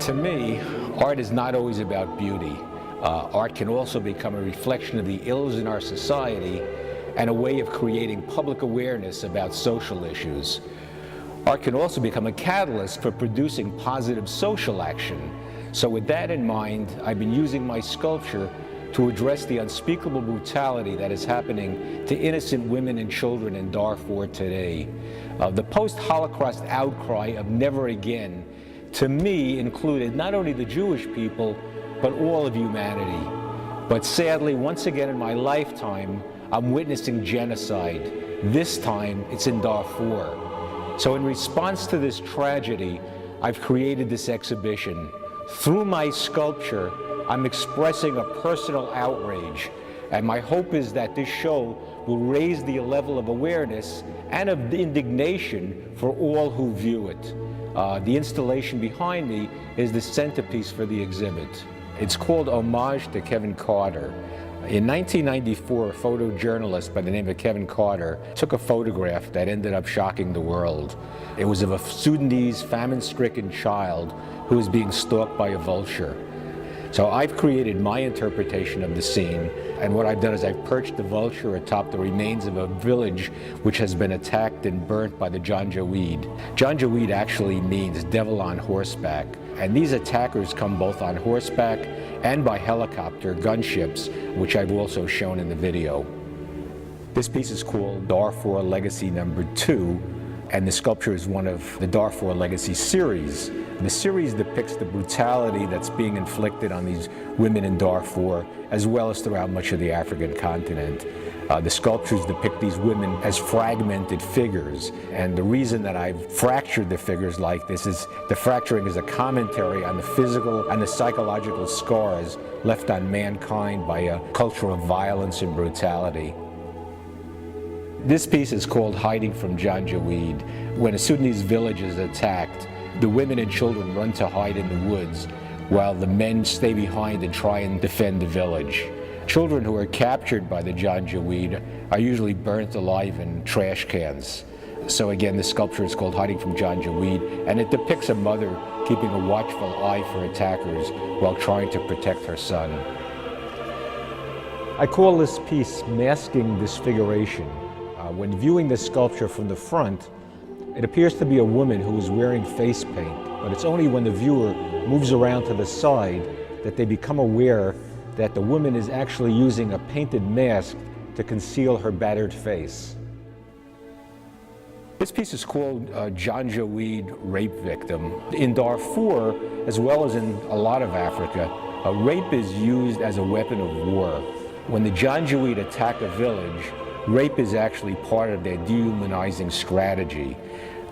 To me, art is not always about beauty. Art can also become a reflection of the ills in our society and a way of creating public awareness about social issues. Art can also become a catalyst for producing positive social action. So with that in mind, I've been using my sculpture to address the unspeakable brutality that is happening to innocent women and children in Darfur today. The post-Holocaust outcry of never again, to me, included not only the Jewish people, but all of humanity. But sadly, once again in my lifetime, I'm witnessing genocide. This time, it's in Darfur. So in response to this tragedy, I've created this exhibition. Through my sculpture, I'm expressing a personal outrage, and my hope is that this show will raise the level of awareness and of indignation for all who view it. The installation behind me is the centerpiece for the exhibit. It's called Homage to Kevin Carter. In 1994, a photojournalist by the name of Kevin Carter took a photograph that ended up shocking the world. It was of a Sudanese famine-stricken child who was being stalked by a vulture. So I've created my interpretation of the scene, and what I've done is I've perched the vulture atop the remains of a village which has been attacked and burnt by the Janjaweed. Janjaweed actually means devil on horseback, and these attackers come both on horseback and by helicopter gunships, which I've also shown in the video. This piece is called Darfur Legacy Number 2, and the sculpture is one of the Darfur Legacy series. The series depicts the brutality that's being inflicted on these women in Darfur, as well as throughout much of the African continent. The sculptures depict these women as fragmented figures, and the reason that I've fractured the figures like this is the fracturing is a commentary on the physical and the psychological scars left on mankind by a culture of violence and brutality. This piece is called Hiding from Janjaweed. When a Sudanese village is attacked, the women and children run to hide in the woods, while the men stay behind and try and defend the village. Children who are captured by the Janjaweed are usually burnt alive in trash cans. So again, the sculpture is called Hiding from Janjaweed, and it depicts a mother keeping a watchful eye for attackers while trying to protect her son. I call this piece Masking Disfiguration. When viewing this sculpture from the front, it appears to be a woman who is wearing face paint, but it's only when the viewer moves around to the side that they become aware that the woman is actually using a painted mask to conceal her battered face. This piece is called Janjaweed Rape Victim. In Darfur, as well as in a lot of Africa, rape is used as a weapon of war. When the Janjaweed attack a village, rape is actually part of their dehumanizing strategy.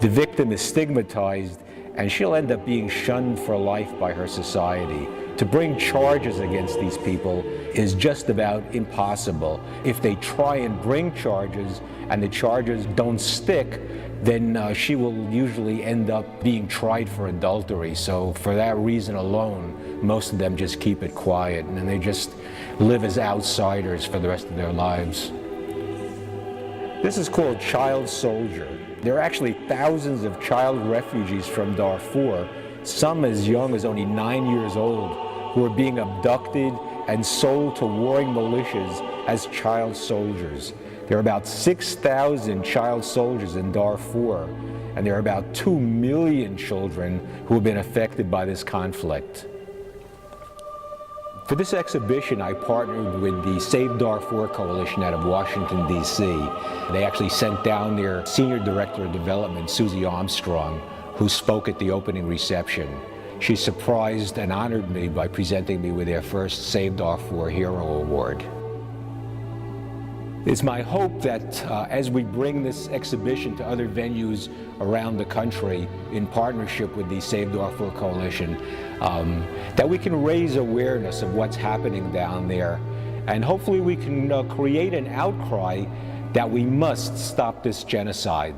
The victim is stigmatized, and she'll end up being shunned for life by her society. To bring charges against these people is just about impossible. If they try and bring charges and the charges don't stick, then she will usually end up being tried for adultery. So for that reason alone, most of them just keep it quiet, and they just live as outsiders for the rest of their lives. This is called Child Soldier. There are actually thousands of child refugees from Darfur, some as young as only 9 years old, who are being abducted and sold to warring militias as child soldiers. There are about 6,000 child soldiers in Darfur, and there are about 2 million children who have been affected by this conflict. For this exhibition, I partnered with the Save Darfur Coalition out of Washington, D.C. They actually sent down their Senior Director of Development, Susie Armstrong, who spoke at the opening reception. She surprised and honored me by presenting me with their first Save Darfur Hero Award. It's my hope that as we bring this exhibition to other venues around the country in partnership with the Save Darfur Coalition, that we can raise awareness of what's happening down there, and hopefully we can create an outcry that we must stop this genocide.